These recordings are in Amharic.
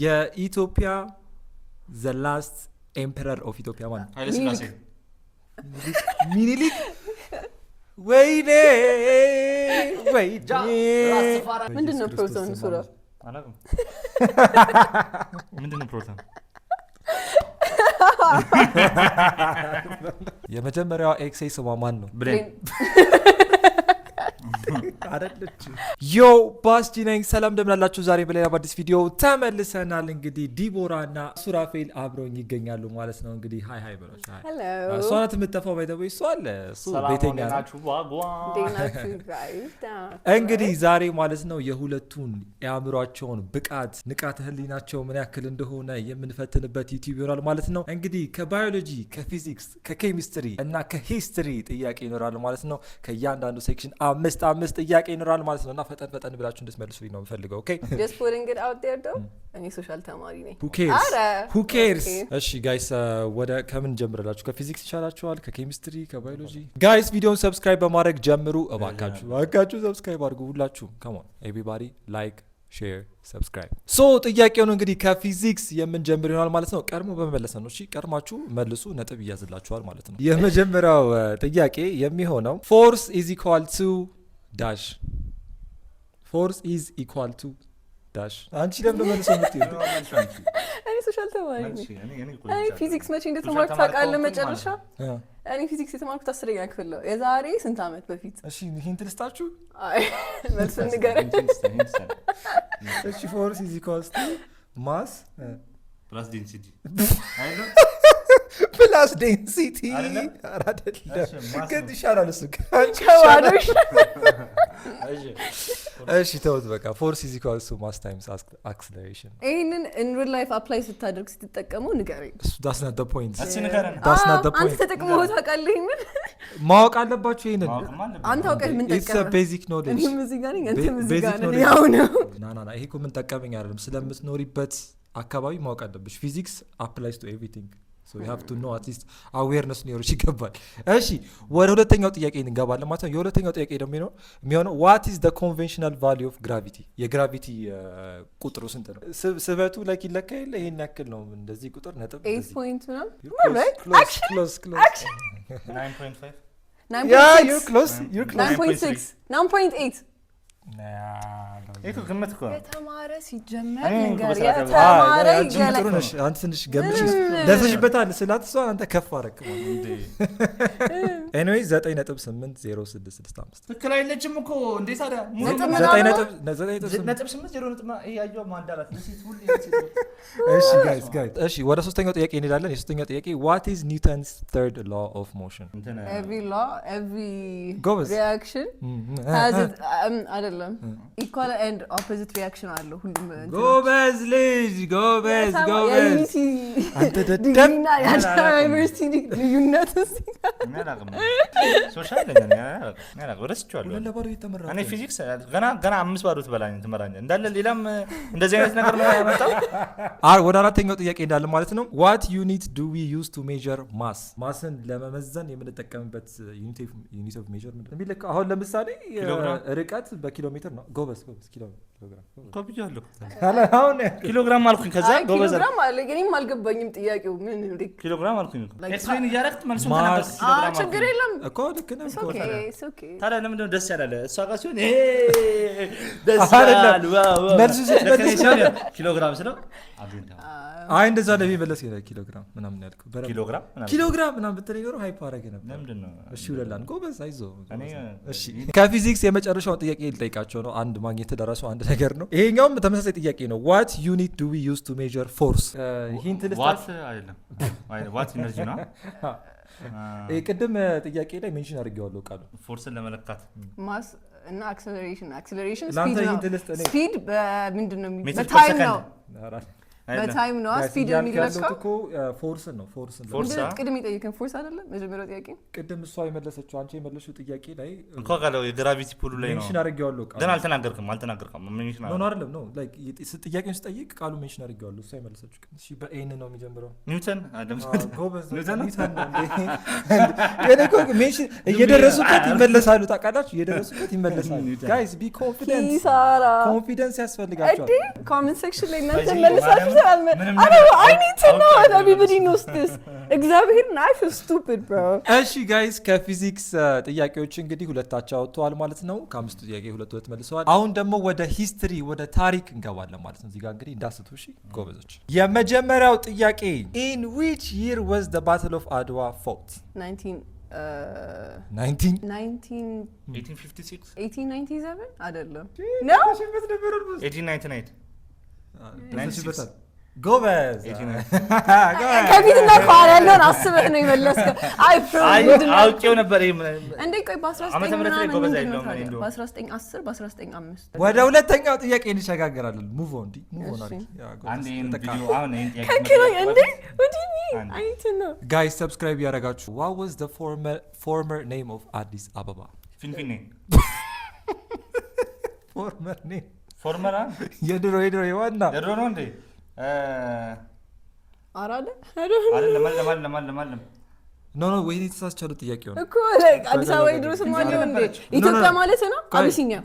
የኢትዮጵያ the last emperor of Ethiopia ማን ኃይለ ሥላሴ ሚኒሊክ ወይኔ ምንድነው ፕሮቶን ሱራ አላውቅም ምንድነው ፕሮቶን የመጀመሪያው ኤክሴ ስሟ ማን ነው ብሌን አረለች ዮ ባስቲ ነኝ ሰላም እንደምናላችሁ ዛሬ በሌላ አዲስ ቪዲዮ ተመልሰናል እንግዲህ ዲቦራና ሱራፌል አብረውኝ ይገኛሉ ማለት ነው እንግዲህ ሃይ ሃይ በሏች ሃይ ሄሎ ሷናት የምትጠፋው ባይተው እሱ አለ እሱ ቤተኛ ናችሁ ዋጓ እንግዲህ ዛሬ ማለት ነው የሁለቱን ያምሯቸውን ብቃት ንቃተ ህሊናቸው ምን ያክል እንደሆነ የምንፈትንበት ዩቲዩብ ይሆናል ማለት ነው እንግዲህ ከባዮሎጂ ከፊዚክስ ከኬሚስትሪ እና ከሂስትሪ ጥያቄ ይኖራል ማለት ነው ከእያንዳንዱ ሴክሽን አምስት ጥያቄ ይኖራል ማለት ነውና ፈጠን ብላችሁ እንድትመልሱልኝ ነው የምፈልገው ኦኬ just putting it out there though እኔ ሶሻል ተማሪ ነኝ who cares እሺ ጋይስ ወደ ከምን ጀምራላችሁ ከፊዚክስ ይቻላችኋል ከኬሚስትሪ ከባዮሎጂ ጋይስ ቪዲዮውን ሰብስክራይብ በማድረግ ጀምሩ እባካችሁ ሰብስክራይብ አድርጉ ሁላችሁ come on everybody like share subscribe so ጥያቄውን እንግዲህ ከፊዚክስ የምንጀምር ይሆናል ማለት ነው ቀድሞ በመመለስ ነው እሺ ቀድማችሁ መልሱ ነጥብ ይያዝላችኋል ማለት ነው የመጀመሪያው ጥያቄ የሚሆነው force is equal to dash force is equal to dash አንቺ ለምን መልሶ የምትይው እኔ ሶሻል ተማሪ ነኝ እኔ ፊዚክስ መቼ እንደተማርኩ ታውቃለህ መጨረሻ እኔ ፊዚክስ የተማርኩት 10ኛ ክፍል ነው የዛሬ ስንት አመት በፊት እሺ ሂንት ልስጣችሁ አይ መልስ ንገረኝ እሺ force is equal to mass plus density አይደል plus density አይደለም ግን ይሻላል እሱ ከዋዶሽ እሺ ተውት በቃ force is equal to mass times acceleration ይሄንን in real life apply ስታደርግ ስትጠቀመው ንገረኝ that's not the point እሺ ንገረን that's not the point አንተ ተጠቅመው ታውቃለህ ይሄንን ማወቅ አለባችሁ ይሄንን አንተ አውቀህ ምን it's a basic knowledge እኔ ሙዚቃ ነኝ አንተ ሙዚቃ ነህ ያው ነው ና ይሄ እኮ ምን ጠቀመኝ አይደለም ስለምትኖሪበት አካባቢ ማወቅ አለብሽ ፊዚክስ applies to everything so you have to know at least awareness ሊኖርሽ ይገባል እሺ ወደ ሁለተኛው ጥያቄ እንገባለን ማለት ነው የሁለተኛው ጥያቄ ደግሞ የሚሆነው what is the conventional value of gravity የግራቪቲ ቁጥሩ ስንት ነው ስበቱ like ይለካ የለ ይሄን ያክል ነው እንደዚህ ቁጥር ነጥብ 8 point ነው close 9.5 yeah you're close 9.6 9.8 እኮ ግምት እኮ የተማረ ሲጀመር ነገር የተማረ ይገለጥ አንተ ትንሽ ገምሽ ደርሰሽበታል ስላት እሷ አንተ ከፍ አረክ እንዴ anyway 9.8065 ትክክል አይለችም እኮ እንዴ ታዲያ 9.8 ያየው ማንዳላት ለሴት ሁሉ እሺ ጋይስ እሺ ወደ ሶስተኛው ጥያቄ እንሄዳለን የሶስተኛው ጥያቄ what is Newton's third law of motion every law every Goes. reaction has it አይደለም equal and opposite reaction አለው ሁሉም ጎበዝ ልጅ ጎበዝ አንተ ደደብና ዩኒቨርሲቲ ልዩነት ሶሻል ለኛ ወረስቻለሁ ለባዶ የተመራ እኔ ፊዚክስ ገና 5 ባዶ ትበላኝ እንዳለ ሌላም እንደዚህ አይነት ነገር ነው ያመጣው ወደ አራተኛው ጥያቄ እንዳለ ማለት ነው what unit do we use to measure mass ማስን ለመመዘን የምንጠቀምበት unit of measurement የሚለካ አሁን ለምሳሌ ርቀት በኪሎሜትር ነው ጎበዝ ኪሎግራም ኮፒያለሁ አሁን ኪሎግራም አልኩኝ ከዛ ጎበዝ ኪሎግራም አለ ግን አልገባኝም ጥያቄው ምን እንዴ ኪሎግራም አልኩኝ ኤክስፕሌን እያደረግት መልሱን ተናገር ኪሎግራም ችግር የለም እኮ ልክ ነህ ኦኬ ታዲያ ለምን ደስ ያላለ እሷ ጋር ሲሆን ደስ ያላል መልሱ ስትመልስ ኪሎግራም ስለው አይ እንደዛ ለሚመለስ ኪሎግራም ምናምን ያልከው ኪሎግራም ምናምን ብትለኝ ኖሮ ሃይፕ አደረገ ነበር ለምንድነው እሺ ወለላን ጎበዝ አይዞህ እሺ ከፊዚክስ የመጨረሻው ጥያቄ ልጠይቃቸው ነው አንድ ማግኘት ደረሰው አንድ ነገር ነው ይሄኛውም ተመሳሳይ ጥያቄ ነው what unit do we use to measure force ሂንት what አይደለም what ኢነርጂ ነው ቅድም ጥያቄ ላይ ሜንሽን አድርጌዋለሁ ቃሉ ፎርስን ለመለካት ማስ እና አክሰለሬሽን ላንተ ሂንት ልስጥ ስፒድ በምንድነው በታይም ነው በታይም ነው ስፒድ የሚለካው እኮ ፎርስ ነው ቅድም ይጠይቀን ፎርስ አይደለም መጀመሪያው ጥያቄ ቅድም እሷ የመለሰችው አንቺ የመለሽው ጥያቄ ላይ እንኳ ካለው የግራቪቲ ፑል ላይ ነው ሜንሽን አድርጌዋለሁ ግን አልተናገርክም ሜንሽን ነው አይደለም ነው ላይክ ጥያቄውን ስጠይቅ ቃሉ ሜንሽን አድርጌዋለሁ እሷ የመለሰችው እሺ በኤን ነው የሚጀምረው ኒውተን ጎበዝ ኒውተን ነው ሜንሽን እየደረሱበት ይመለሳሉ ታውቃላችሁ እየደረሱበት ይመለሳሉ ጋይስ ቢ ኮንፊደንስ ያስፈልጋቸዋል ኮሜንት ሴክሽን ላይ እናንተ መልሳችሁ I need to know what everybody knows this እግዚአብሔር I feel stupid bro እሺ ጋይስ ከፊዚክስ ጥያቄዎች እንግዲህ ሁለታቸው አውጥተዋል ማለት ነው ከአምስቱ ጥያቄ ሁለት መልሰዋል አሁን ደግሞ ወደ ሂስትሪ ወደ ታሪክ እንገባለን ማለት ነው እዚህ ጋር እንግዲህ እንዳስቱ እሺ ጎበዞች የመጀመሪያው ጥያቄ in which year was the battle of Adwa fought 1897 አይደለም ነው 1899 ጎበዝ ከፊትና ከኋላ ያለውን አስበህ ነው የመለስከው አውቄው ነበር እንዴ ቆይ በ1910 በ1905 ወደ ሁለተኛው ጥያቄ እንሸጋገራለን ሙቭ ኦን ጋይስ ሰብስክራይብ ያደረጋችሁ what was the former name of Addis Ababa ፊንፊኔ former የድሮ የዋና የድሮ ነው እንዴ አራለ ለማለም ኖ ወይኔ ተሳስቻለሁ ጥያቄው እኮ አዲስ አበባ ድሮ ስማኝ ነው እንዴ ኢትዮጵያ ማለት ነው አቢሲኒያ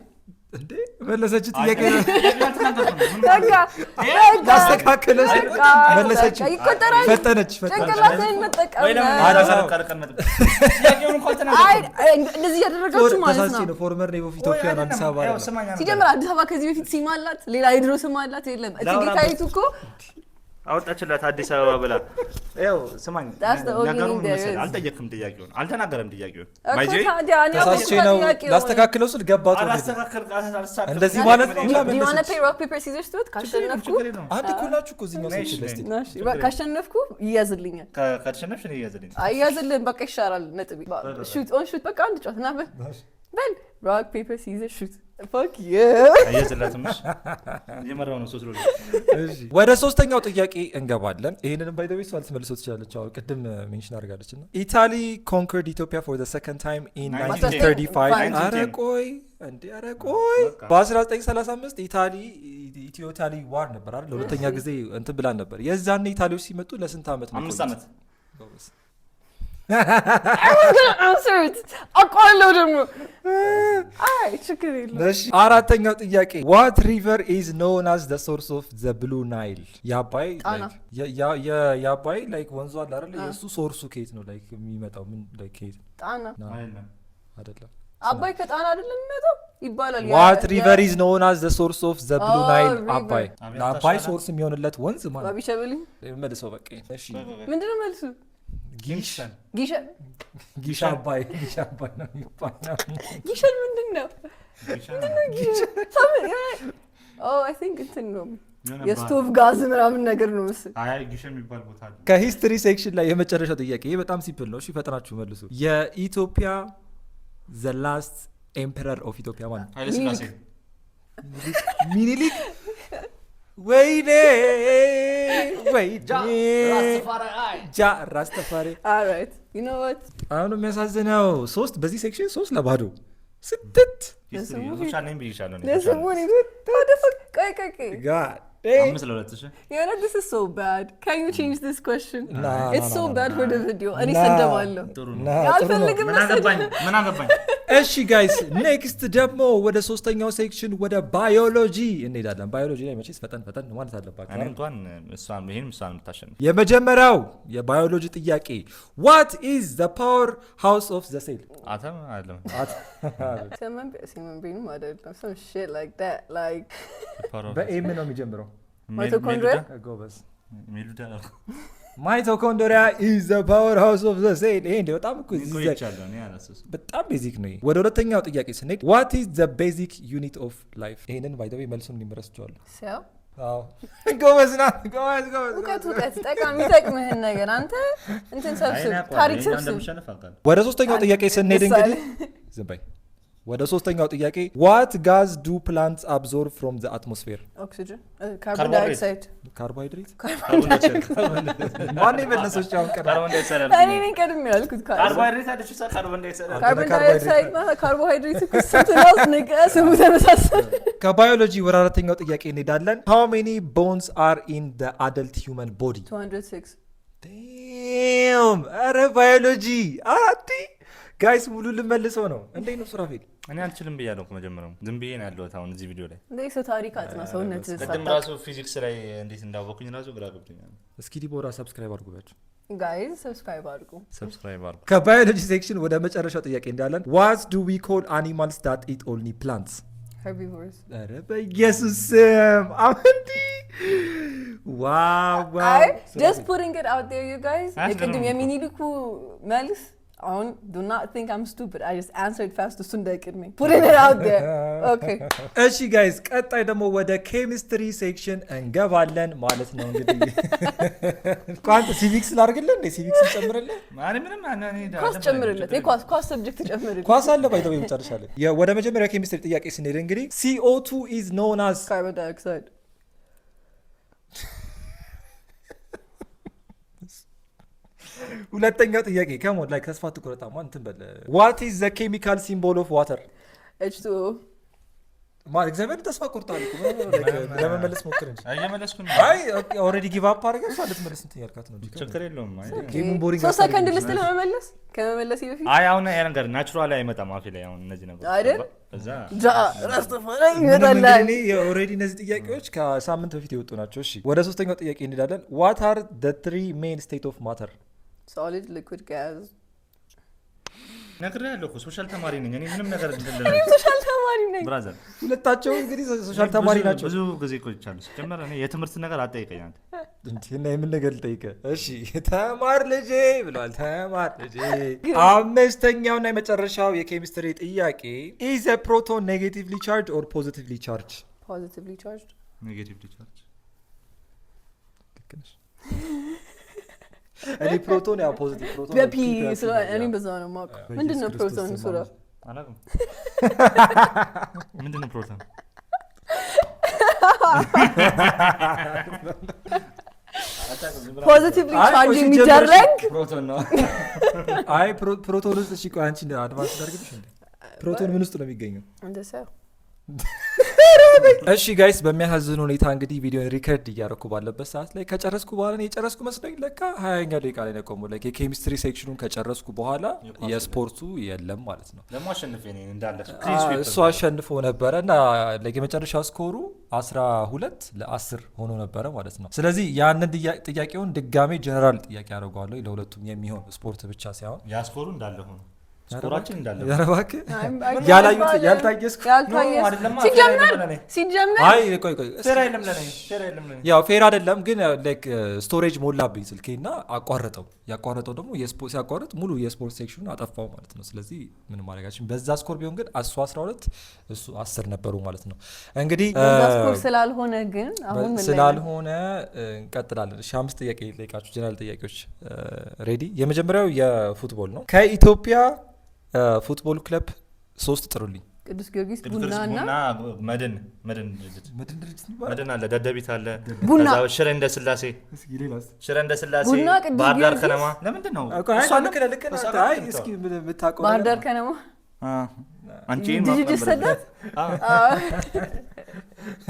እንዴ መለሰች ጥያቄ ነው በቃ አስተካከለሽ መለሰች ይቆጠራል ፈጠነች ጭንቅላትህን መጠቀም አይ እንደዚህ ያደረጋችሁ ማለት ነው ፎርመር ኔም ኦፍ ኢትዮጵያ አዲስ አበባ ሲጀምር አዲስ አበባ ከዚህ በፊት ሲም አላት ሌላ የድሮ ስም አላት የለም እትጌታይቱ እኮ አወጣችላት አዲስ አበባ ብላ ያው ስማኝ ነገሩ መሰለኝ አልጠየቅም ጥያቄውን አልተናገረም ጥያቄውን ባይጄ ተሳስቼ ነው ላስተካክለው ስል ገባቱ እንደዚህ ማለት ነው you want to play rock paper scissors to it ካሸነፍኩ አንድ ኩላችሁ እኮ እዚህኛው ሴክሽን ላይ ካሸነፍኩ ይያዝልኛል ካሸነፍሽ ነው ይያዝልኝ አይያዝልኝ በቃ ይሻላል ነጥብ shoot on shoot በቃ አንድ ጨዋታ ናበል በል rock paper scissors shoot fuck you አይያዝላትምሽ የመራው ነው ሶስት እሺ ወደ ሶስተኛው ጥያቄ እንገባለን ይሄንንም ባይ ዘ ዌይ ሷል ትመልሶ ትችላለች አው ቅድም ሜንሽን አድርጋለችና ኢታሊ conquered Ethiopia for the second time in 1935 አረቆይ በ1935 ኢታሊ ዋር ነበር አይደል ለሁለተኛ ጊዜ እንትን ብላን ነበር የዛኔ ኢታሊዎች ሲመጡ ለስንት አመት ነው 5 አመት I was gonna answer it አቋለው ደግሞ አይ ችግር የለም እሺ አራተኛው ጥያቄ what river is known as the source of the blue nile ያባይ ያባይ like ወንዙ አለ አይደል የሱ ሶርሱ ከየት ነው like የሚመጣው ምን like ከየት ጣና አይደለም አባይ ከጣና አይደለም የሚመጣው ይባላል what river is known as the source of the blue nile አባይ አባይ ሶርስ የሚሆንለት ወንዝ ማለት ባቢሸበሊ መልሰው በቃ እሺ ምንድነው መልሱ ጊሻ አባይ ነው የሚባለው ጊሸን ምንድነው I think እንትን ነው የስቶቭ ጋዝ ምናምን ነገር ነው መሰለኝ አይ ጊሸን የሚባል ቦታ አለ ከሂስትሪ ሴክሽን ላይ የመጨረሻው ጥያቄ ይሄ በጣም ሲምፕል ነው እሺ ፈጥናችሁ መልሱ የኢትዮጵያ the last emperor of Ethiopia ማለት ኃይለ ሥላሴ ሚኒሊክ ወይኔ ራስተፋሪ alright you know what አሁን የሚያሳዝነው 3 በዚህ ሴክሽን 3 ለባዶ ስትት ሶሻል ቢይሻለው ነው ለስሙን ቆይ God you know this is so bad can you change this question it's so bad for the video እኔ ሰደባለሁ አልፈልግም ምን አገባኝ እሺ ጋይስ ኔክስት ደግሞ ወደ ሶስተኛው ሴክሽን ወደ ባዮሎጂ እንሄዳለን ባዮሎጂ ላይ መቼስ ፈጠን ማለት አለባችሁ እኔ እንኳን እሷን የምታሸንፍ የመጀመሪያው የባዮሎጂ ጥያቄ what is the power house of the cell አተም አይደለም human being አይደለም some shit like that like በኤም ነው የሚጀምረው mitochondria ጎበዝ ሜሉዳ ማይቶኮንድሪያ is the powerhouse of the cell ይሄ እንደ በጣም እኮ በጣም ቤዚክ ነው ወደ ሁለተኛው ጥያቄ ስንሄድ what is the basic unit of life ይሄንን ባይ ዘ ዌይ መልሱን እንመረስቻለሁ ሰው አዎ ጎበዝ እውቀት ጠቃሚ ጠቅምህን ነገር አንተ እንትን ሰብስብ ታሪክ ሰብስብ ወደ ሶስተኛው ጥያቄ ስንሄድ እንግዲህ ዝም በይ ወደ ሶስተኛው ጥያቄ what gas do plants absorb from the atmosphere? ኦክሲጅን ካርቦን ዳይኦክሳይድ ካርቦሃይድሬት ማን የመለሰው? ጫው ካርቦን ዳይኦክሳይድ እኔ ነኝ ቀድሜ ያልኩት ካርቦሃይድሬት አለች ካርቦን ዳይኦክሳይድ ካርቦሃይድሬት እኮ ስትራስ ነገ ስሙ ተመሳሰለ። ከባዮሎጂ ወደ አራተኛው ጥያቄ እንሄዳለን። how many bones are in the adult human body? 206 damn አረ ባዮሎጂ አራቲ ጋይስ ሙሉ ልመልሰው ነው። እንዴት ነው ሱራፌል? እኔ አልችልም ብያለሁ እኮ መጀመሪያው ዝም ብዬ ነው ያለሁት አሁን እዚህ ቪዲዮ ላይ እንዴ ታሪክ አጥና ሰውነት ቅድም ራሱ ፊዚክስ ላይ እንዴት እንዳወኩኝ ራሱ ግራ ገብቶኛል። እስኪ ዲቦራ ሰብስክራይብ አድርጉባችሁ ጋይስ ሰብስክራይብ አድርጉ። ከባዮሎጂ ሴክሽን ወደ መጨረሻው ጥያቄ እንዳለን what do we call animals that eat only plants? herbivores አረ በኢየሱስ ስም አሁንዲ ዋው just putting it out there you guys የቅድም የሚኒልኩ መልስ አሁን do not think I'm stupid I just answered fast እሱ እንዳይቀድመኝ putting it out there okay እሺ ጋይስ ቀጣይ ደግሞ ወደ ኬሚስትሪ ሴክሽን እንገባለን ማለት ነው። እንግዲህ ኳንት ሲቪክስ ላድርግልህ እንዴ? ሲቪክስ ጨምርልህ ማን ምንም ኳስ ጨምርለት ኳስ ሰብጀክት ጨምርለት ኳስ አለ ባይተው ይጨርሻለህ። ወደ መጀመሪያው ኬሚስትሪ ጥያቄ ስንሄድ እንግዲህ CO2 is known as carbon dioxide ሁለተኛው ጥያቄ ከሞድ ላይ ተስፋ ትቆረጣማ እንትን በለ what is the chemical symbol of water? H2O ማር እግዚአብሔር ተስፋ ቆርጣል እኮ ለመመለስ ሞክር እንጂ አየመለስኩ ነው። አይ ኦሬዲ ጊቭ አፕ አድርገህ እሷ ልትመልስ እንትን ያልካት ነው። ችግር የለውም። አይ ጌሙን ቦሪንግ 3 ሰከንድ ልስጥ ለመመለስ ከመመለስ ይበፊት አይ አሁን ያ ነገር ናቹራል አይመጣም አፌ ላይ አሁን እነዚህ ነገሮች አይደል እዛ ራስተፈረኝ ይመጣላል። እኔ ኦሬዲ እነዚህ ጥያቄዎች ከሳምንት በፊት የወጡ ናቸው። እሺ ወደ ሶስተኛው ጥያቄ እንሄዳለን። what are the three main state of matter? solid liquid gas ነግሬሃለሁ እኮ ሶሻል ተማሪ ነኝ እኔ ምንም ነገር እንደለ ሶሻል ተማሪ ነኝ ብራዘር ሁለታቸው እንግዲህ ሶሻል ተማሪ ናቸው። ብዙ ጊዜ ቆይቻለሁ ሲጀመር እኔ የትምህርት ነገር አጠይቀኝ አንተ እንትና የምን ነገር ልጠይቀህ? እሺ ተማር ልጄ ብሏል። ተማር ልጄ። አምስተኛውና የመጨረሻው የኬሚስትሪ ጥያቄ is a proton negatively charged or positively charged? positively charged negatively charged እኔ ፕሮቶን ያው ፖዚቲቭ ፕሮቶን በፒ እኔ በዛው ነው ማውቅ። ምንድነው ፕሮቶን ሱራ? አላውቅም። ምንድነው ፕሮቶን? ፖዚቲቭሊ ቻርጅ የሚደረግ ፕሮቶን ነው። አይ ፕሮቶን ውስጥ እሺ ቆይ አንቺ አድቫንስ አድርግልሽ እንዴ? ፕሮቶን ምን ውስጥ ነው የሚገኘው? እንደሰው እሺ ጋይስ በሚያሳዝን ሁኔታ እንግዲህ ቪዲዮን ሪከርድ እያደረኩ ባለበት ሰዓት ላይ ከጨረስኩ በኋላ ነው የጨረስኩ መስሎኝ ለካ 20ኛ ደቂቃ ላይ ነው ቆሞ ለካ የኬሚስትሪ ሴክሽኑን ከጨረስኩ በኋላ የስፖርቱ የለም ማለት ነው። ለምን አሸንፈ ነኝ እንዳለ እሱ አሸንፎ ነበረ እና ለየመጨረሻው ስኮሩ 12 ለ10 ሆኖ ነበረ ማለት ነው። ስለዚህ ያንን ጥያቄውን ድጋሜ ጀነራል ጥያቄ አደርገዋለሁ ለሁለቱም የሚሆን ስፖርት ብቻ ሳይሆን ያ ስኮሩ እንዳለ ሆኖ ስኮራችን እንዳለ ያረባክ ያላዩት ያልታየስኩ ሲጀመር አይ ቆይ ፌር አይደለም ለኔ ያው ፌር አይደለም ግን ላይክ ስቶሬጅ ሞላብኝ ስልኬና አቋረጠው። ያቋረጠው ደግሞ ሲያቋርጥ ሙሉ የስፖርት ሴክሽኑን አጠፋው ማለት ነው። ስለዚህ ምን ማድረጋችን በዛ ስኮር ቢሆን ግን እሱ 12 እሱ 10 ነበሩ ማለት ነው። እንግዲህ በዛ ስኮር ስላልሆነ ግን አሁን ምን ስላልሆነ እንቀጥላለን። እሺ 5 ጥያቄ ልጠይቃችሁ ጀነራል ጥያቄዎች ሬዲ። የመጀመሪያው የፉትቦል ነው። ከኢትዮጵያ ፉትቦል ክለብ 3 ጥሩልኝ። ቅዱስ ጊዮርጊስ ቡናና መድን መድን አለ ደደቢት አለ ቡና ሽረ እንደ ስላሴ ሽረ እንደ ስላሴ ባህር ዳር ከነማ ለምንድን ነው እሷ ልክ ነው አይ እስኪ የምታውቀው ባህር ዳር ከነማ አንቺ ዲጂት ሰደት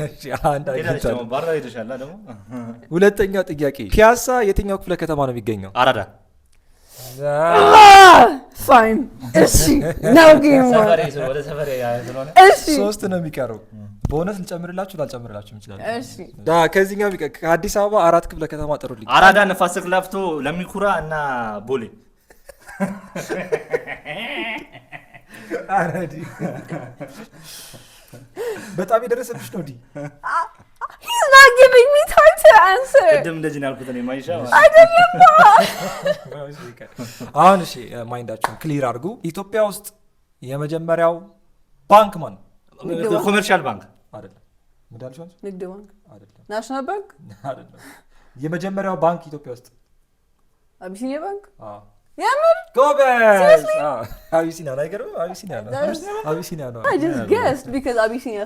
እሺ አንድ አይደለም ባህር ዳር ይደሻላ ደግሞ። ሁለተኛው ጥያቄ ፒያሳ የትኛው ክፍለ ከተማ ነው የሚገኘው? አራዳ ፋይን እሺ ነው ጌም ወደ ሰፈሬ ያለሆነ እሺ 3 ነው የሚቀረው። ቦነስ ልጨምርላችሁ ላልጨምርላችሁ እንችላለን። እሺ ከዚህኛው ከአዲስ አበባ 4 ክፍለ ከተማ ጥሩልኝ። አራዳ፣ ነፋስ ስልክ ላፍቶ፣ ለሚኩራ እና ቦሌ። አረዲ በጣም የደረሰብሽ ነው ዲ He's not giving me time to answer. ቅድም እንደዚህ ነው ያልኩት እኔ ማይሻ አይደለም። አሁን እሺ ማይንዳችሁን ክሊር አድርጉ። ኢትዮጵያ ውስጥ የመጀመሪያው ባንክ ማን? ኮመርሻል ባንክ አይደለም። ምዳልሽው ንግድ ባንክ አይደለም። ናሽናል ባንክ አይደለም። የመጀመሪያው ባንክ ኢትዮጵያ ውስጥ አቢሲኒያ ባንክ። የምር ጎበዝ አቢሲኒያ ነው አይገርምም አቢሲኒያ ነው I just guessed because Abyssinia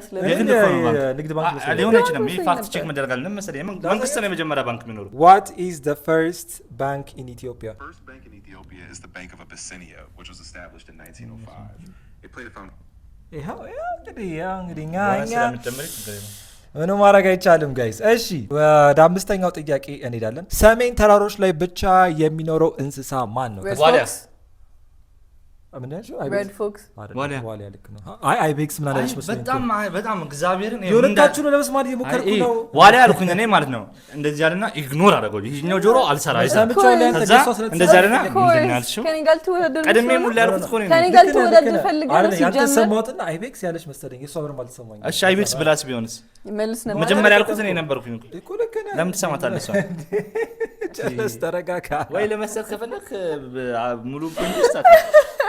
ንግድ ባንክ ሊሆን አይችልም ይሄ ፋክት ቼክ መደረግ አለ መሰለኝ መንግስት ነው የመጀመሪያ ባንክ የሚኖረው What is the first bank in Ethiopia? The first bank in Ethiopia is the Bank of Abyssinia, which was established in 1905. It played a foundation. እንግዲህ ምንም ማድረግ አይቻልም ጋይስ። እሺ ወደ አምስተኛው ጥያቄ እንሄዳለን። ሰሜን ተራሮች ላይ ብቻ የሚኖረው እንስሳ ማን ነው? ዋሊያ Red Fox ዋሊያ ልክ ነው። አይቤክስ ምን አለች መሰለኝ በጣም እግዚአብሔርን የሁለታችሁ ነው ለመስማት እየሞከርኩ ነው። ዋሊያ አልኩኝ እኔ ማለት ነው እንደዚህ ያለና ኢግኖር አደረገው ይሄኛው ጆሮ አልሰራ አይሰማም እንደዚህ ያለና ምንድን ያልሽው ቀድሜ ሙሉ ያልኩት እኮ ነው ከኔ ጋር ተወዳደር ፈልጋለሁ ያንተ ሲጀመር ሰማሁትና አይቤክስ ያለች መሰለኝ እሷ ብርም አልሰማኝ እሺ አይቤክስ ብላስ ቢሆንስ መልስ ነበር መጀመሪያ ያልኩት እኔ ነበርኩኝ እኮ ልክ ነህ ለምን ትሰማታለህ እሷ ጨለስ ተረጋጋ ወይ ለመሰል ከፈለክ ሙሉ ኮንቴስት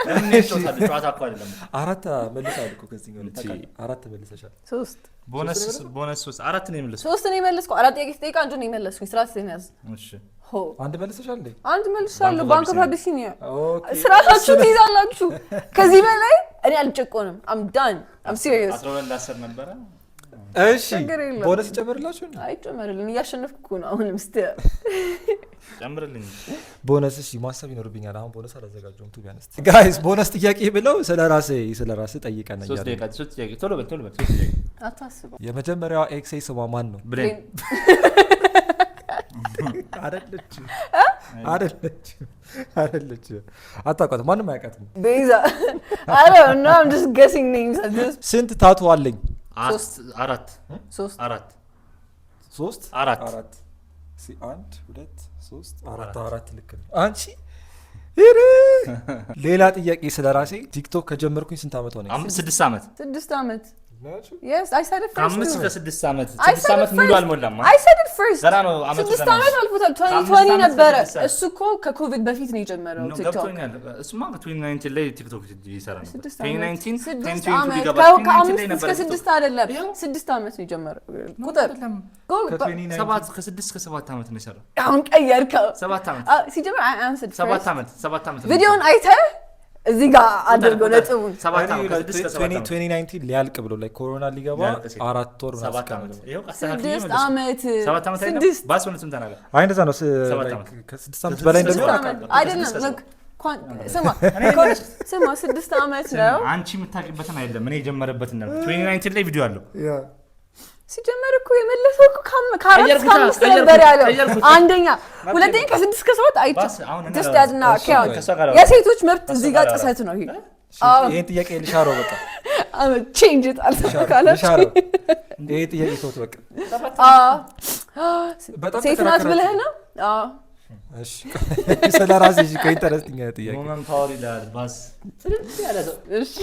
ለምን ይጮታል ጨዋታ እኮ አይደለም አራት መልሰሃል እኮ ከዚህኛው ልታውቃለህ አራት መልሰሻል 3 ቦነስ 3 አራት ነው የመለስኩት 3 ነው የመለስኩ አራት ጥያቄ ስጠይቅ አንዱ ነው የመለስኩኝ ስርዓት ያዝ እሺ ሆ አንድ መልሰሻል እንዴ አንድ መልሻለሁ ባንክ ኦፍ አቢሲኒያ ኦኬ ስርዓታችሁ ትይዛላችሁ ከዚህ በላይ እኔ አልጨቆንም I'm done I'm serious 12 10 ነበረ እሺ ቦነስ ይጨምርላችሁ እንዴ አይጨምርልኝ እያሸነፍኩ ነው አሁንም ስትያ ጨምርልኝ ቦነስ እሺ ማሰብ ይኖርብኛል አሁን ቦነስ አላዘጋጀሁም ቱ ቢያንስ ጋይስ ቦነስ ጥያቄ ብለው ስለራሴ ጠይቀና ሶስት ጥያቄ ቶሎ በል አታስቡ የመጀመሪያው ኤክስ ስሟ ማን ነው ብሬን አይደለች አታውቃትም ማንም አያውቃትም ቤዛ I don't know I'm just guessing names at this ስንት ታቱ አለኝ አራት 1 2 3 4 ልክ ነው አንቺ ሌላ ጥያቄ ስለራሴ ቲክቶክ ከጀመርኩኝ ስንት አመት ሆነኝ 6 አመት 6 አመት Yes I said it first 5 ከ6 አመት 6 አመት ሙሉ አልሞላም I said it first ገና ነው አመቱ 6 አመት አልፎታል 2020 ነበረ እሱ እኮ ከኮቪድ በፊት ነው የጀመረው ቲክቶክ ገብቶኛል እሱማ ከ2019 ላይ ቲክቶክ ይሰራ ነበር 2019 2020 ሊገባ እስከ 6 አይደለም 6 አመት ነው የጀመረው ቁጥር ከ6 እስከ 7 አመት ነው የሰራው አሁን ቀየርከው 7 አመት ሲጀምር I answered 7 አመት ቪዲዮውን አይተህ እዚህ ጋር አድርጎ ነጥቡን 7 አመት ከ6 እስከ 7 አመት 2019 ሊያልቅ ብሎ ላይ ኮሮና ሊገባ 4 ወር 7 አመት ይሄው 6 አመት 7 አመት አይደለም ባስ ሆነ ስንት ተናገር አይ እንደዛ ነው ከ6 አመት በላይ እንደሚሆን አይደለም ስማ 6 አመት ነው አንቺ የምታውቂበትን አይደለም እኔ የጀመረበትን ነው 2019 ላይ ቪዲዮ አለው ሲጀመር እኮ የመለሰው እኮ ከ4 እስከ 5 ነበር ያለው አንደኛ ሁለተኛ ከ6 እስከ 7 አይቶ just as now የሴቶች መብት እዚህ ጋር ጥሰት ነው ይሄ ይሄን ጥያቄ ልሻረው በቃ change it አልተካላችሁ ይሄ ጥያቄ ተውት በቃ በጣም ሴት ናት ብለህ ነው እሺ ስለራስሽ ከኢንተረስቲንግ ጥያቄ ሞመንት ፓወር ይላል ባስ እሺ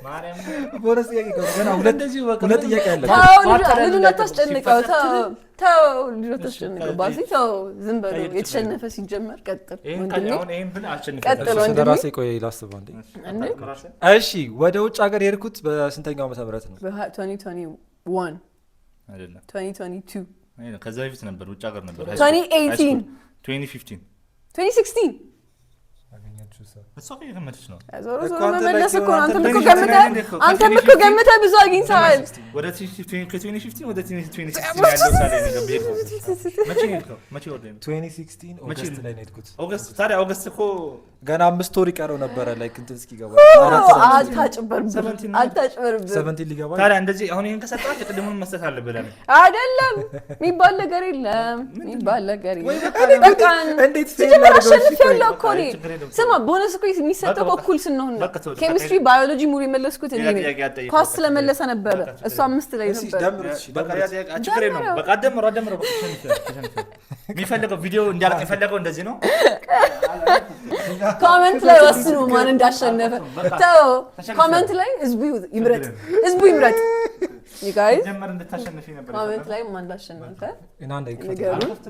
ማርያም ቦነስ ጥያቄ ገና ሁለት ጥያቄ አለ ልጁን አታስጨንቀው ተው ልጁን አታስጨንቀው ባሲ ተው ዝም በለው የተሸነፈ ሲጀመር ቀጥል ይሄን ብን አልጨንቀው ስለራሴ ቆይ ላስብ አንዴ እሺ ወደ ውጭ ሀገር የሄድኩት በስንተኛው ዓመተ ምህረት ነው በ2021 አይደለም 2022 ከዛ በፊት ነበር ውጭ ሀገር ነበር 2018 2015 2016 እሷ ከየገመተች ነው ዞሮ መመለስ እኮ አንተም እኮ ገምተህ ብዙ አግኝተሃል ወደ 2015 ወደ 2016 ያለው ሳለ ነው ገበየው መቼ ወደ 2016 ኦገስት ላይ ነው የሄድኩት ታዲያ ኦገስት እኮ ገና 5 ወር ይቀረው ነበረ ላይክ እንትን እስኪገባ አታጭበርብር 17 ሊገባ ታዲያ እንደዚህ አሁን ይሄን ከሰጣት ቅድሙን መስጠት አለብህ ለምን አይደለም የሚባል ነገር የለም በቃ እንዴት ሲጀምር እኮ ነው ስማ ቦነስ እኮ የሚሰጠው እኩል ስንሆን ነው ኬሚስትሪ ባዮሎጂ ሙሉ የመለስኩት እኔ ነኝ ኳስ ስለመለሰ ነበር እሱ 5 ላይ ነበር በቃ አደምሮ የሚፈልገው ቪዲዮ እንዲያልቅ የፈለገው እንደዚህ ነው ኮሜንት ላይ ወስኑ ማን እንዳሸነፈ ተው ኮሜንት ላይ ህዝቡ ይምረጥ you guys ጀመር እንድታሸንፊ ነበር ኮሜንት ላይ ማን እንዳሸነፈ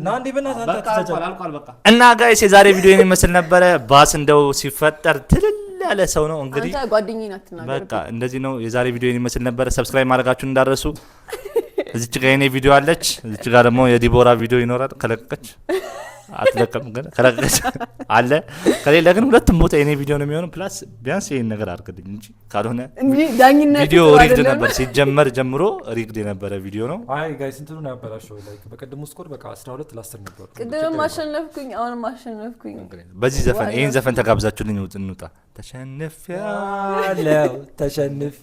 ናንዴ በእናትህ አልቋል በቃ እና ጋይስ የዛሬ ቪዲዮ ይመስል ነበረ ባስ እንደው ሲፈጠር ትልል ያለ ሰው ነው እንግዲህ አንተ ጓደኛዬ ናትናገር በቃ እንደዚህ ነው የዛሬ ቪዲዮ ይመስል ነበረ ሰብስክራይብ ማድረጋችሁን እንዳትረሱ እዚች ጋር የኔ ቪዲዮ አለች እዚች ጋር ደግሞ የዲቦራ ቪዲዮ ይኖራል ከለቀቀች አትለቀም ግን ከረገች አለ ከሌለ ግን ሁለቱም ቦታ የኔ ቪዲዮ ነው የሚሆነው ፕላስ ቢያንስ ይሄን ነገር አድርግልኝ እንጂ ካልሆነ ዳኝነት ቪዲዮ ሪግድ ነበር ሲጀመር ጀምሮ ሪግድ የነበረ ቪዲዮ ነው አይ ጋይስ እንትኑን ያበላሽው ላይክ በቀደም ስኮር በቃ 12 ለ10 ነበር ቅድም ማሸነፍኩኝ አሁን ማሸነፍኩኝ በዚህ ዘፈን ይሄን ዘፈን ተጋብዛችሁልኝ እንውጣ ተሸንፌያለሁ ተሸንፌ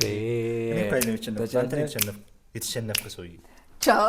የተሸነፍኩ ሰውዬ ቻው